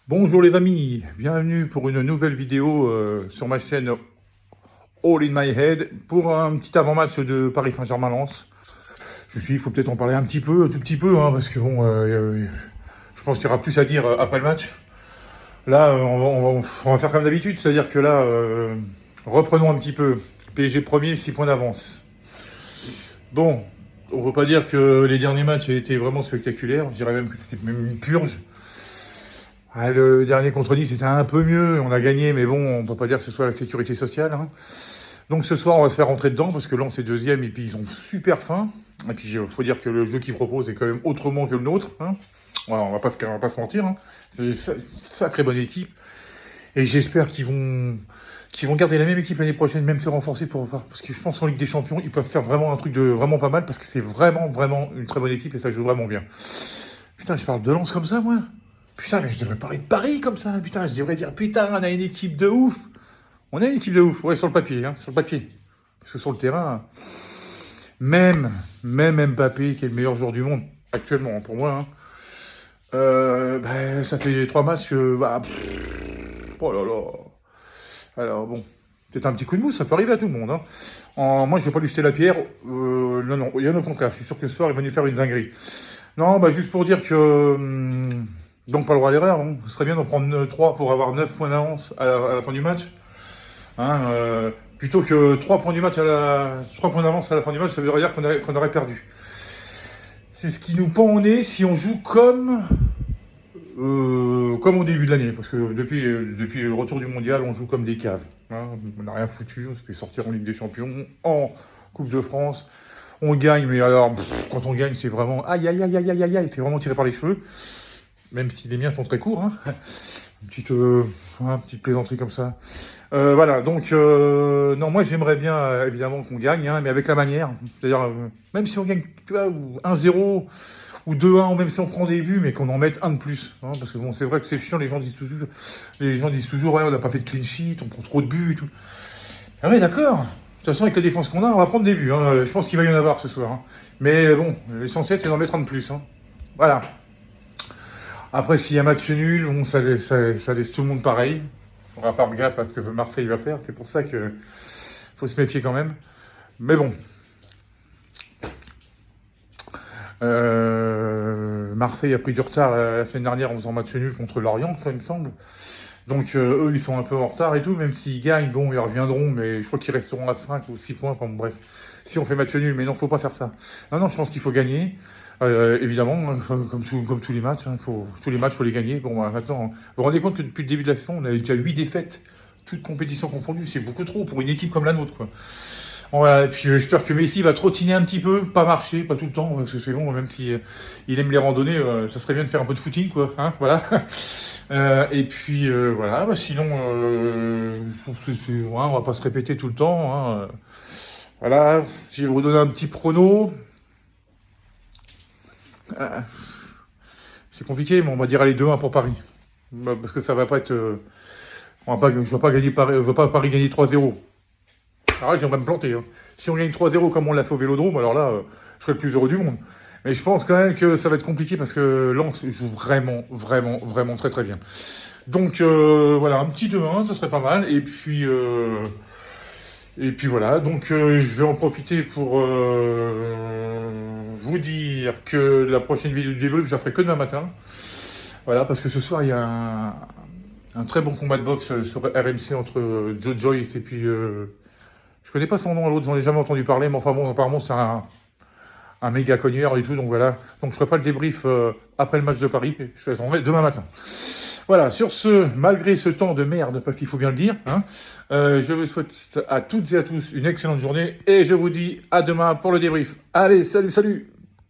Bonjour les amis, bienvenue pour une nouvelle vidéo sur ma chaîne All in My Head pour un petit avant-match de Paris Saint-Germain-Lens. Il faut peut-être en parler un petit peu, un tout petit peu, hein, parce que bon, je pense qu'il y aura plus à dire après le match. Là, on va faire comme d'habitude, c'est-à-dire que là, reprenons un petit peu. PSG premier, 6 points d'avance. Bon, on ne peut pas dire que les derniers matchs aient été vraiment spectaculaires, je dirais même que c'était même une purge. Ah, le dernier contre Nice, c'était un peu mieux. On a gagné, mais bon, on peut pas dire que ce soit la sécurité sociale, hein. Donc ce soir, on va se faire rentrer dedans parce que Lens est deuxième et puis ils ont super faim. Et puis il faut dire que le jeu qu'ils proposent est quand même autrement que le nôtre, hein. Voilà, on va pas se mentir, hein. C'est une sacrée bonne équipe. Et j'espère qu'ils vont garder la même équipe l'année prochaine, même se renforcer pour voir. Parce que je pense qu'en Ligue des Champions, ils peuvent faire vraiment un truc de vraiment pas mal parce que c'est vraiment une très bonne équipe et ça joue vraiment bien. Putain, je parle de Lens comme ça, moi. Putain, mais je devrais parler de Paris comme ça. Putain, je devrais dire, putain, on a une équipe de ouf. On a une équipe de ouf. Ouais, sur le papier, hein, sur le papier. Parce que sur le terrain, même Mbappé, qui est le meilleur joueur du monde, actuellement, pour moi, hein, ça fait 3 matchs, oh là là. Alors bon, peut-être un petit coup de mousse, ça peut arriver à tout le monde, hein. Moi, je vais pas lui jeter la pierre. Non, il y en a au contraire. Je suis sûr que ce soir, il va nous faire une dinguerie. Non, juste pour dire que... donc pas le droit à l'erreur, hein. Ce serait bien d'en prendre 3 pour avoir 9 points d'avance à la fin du match. Hein, plutôt que 3 points du match 3 points d'avance à la fin du match, ça veut dire qu'on aurait perdu. C'est ce qui nous pend au nez si on joue comme au début de l'année. Parce que depuis le retour du mondial, on joue comme des caves, hein. On n'a rien foutu, on se fait sortir en Ligue des Champions, en Coupe de France. On gagne, mais alors, quand on gagne, c'est vraiment aïe, aïe, aïe, aïe, aïe, aïe, aïe, c'est vraiment tiré par les cheveux. Même si les miens sont très courts, hein. Petite plaisanterie comme ça. Voilà, donc, non, moi j'aimerais bien, évidemment, qu'on gagne, hein, mais avec la manière. C'est-à-dire, même si on gagne, tu vois, 1-0 ou 2-1, ou même si on prend des buts, mais qu'on en mette un de plus, hein, parce que bon, c'est vrai que c'est chiant, les gens disent toujours, ouais, on n'a pas fait de clean sheet, on prend trop de buts et tout. Ah ouais, d'accord. De toute façon, avec la défense qu'on a, on va prendre des buts, hein. Je pense qu'il va y en avoir ce soir, hein. Mais bon, l'essentiel, c'est d'en mettre un de plus, hein. Voilà. Après, s'il y a match nul, bon, ça laisse tout le monde pareil. On va faire gaffe à ce que Marseille va faire. C'est pour ça que faut se méfier quand même. Mais bon. Marseille a pris du retard la semaine dernière en faisant match nul contre Lorient, ça il me semble. Donc eux, ils sont un peu en retard et tout. Même s'ils gagnent, bon, ils reviendront. Mais je crois qu'ils resteront à 5 ou 6 points. Enfin, bon, bref. Si on fait match nul, mais non, faut pas faire ça. Non, je pense qu'il faut gagner. Évidemment, comme tous les matchs, hein, tous les matchs, faut les gagner. Bon, maintenant, vous vous rendez compte que depuis le début de la saison, on avait déjà 8 défaites, toutes compétitions confondues. C'est beaucoup trop pour une équipe comme la nôtre, quoi. Voilà, et puis j'espère que Messi va trottiner un petit peu, pas marcher, pas tout le temps, parce que c'est bon, même si il aime les randonnées, ça serait bien de faire un peu de footing, quoi, hein, voilà. Et puis voilà, sinon, ouais, on va pas se répéter tout le temps, hein. Voilà, si je vais vous donner un petit prono. C'est compliqué, mais on va dire aller 2-1 pour Paris. Parce que ça va pas être... je ne vais pas gagner Paris, je veux pas Paris gagner 3-0. Alors là, j'aimerais me planter, hein. Si on gagne 3-0 comme on l'a fait au Vélodrome, alors là, je serais le plus heureux du monde. Mais je pense quand même que ça va être compliqué parce que Lens joue vraiment très très bien. Donc voilà, un petit 2-1, ça serait pas mal. Et puis voilà, donc je vais en profiter pour vous dire que la prochaine vidéo du débrief, je la ferai que demain matin. Voilà, parce que ce soir, il y a un très bon combat de boxe sur RMC entre Joe Joyce et puis... je connais pas son nom à l'autre, j'en ai jamais entendu parler, mais enfin bon, apparemment c'est un méga cogneur et tout, donc voilà. Donc je ferai pas le débrief après le match de Paris, je vais en mettre demain matin. Voilà, sur ce, malgré ce temps de merde, parce qu'il faut bien le dire, hein, je vous souhaite à toutes et à tous une excellente journée, et je vous dis à demain pour le débrief. Allez, salut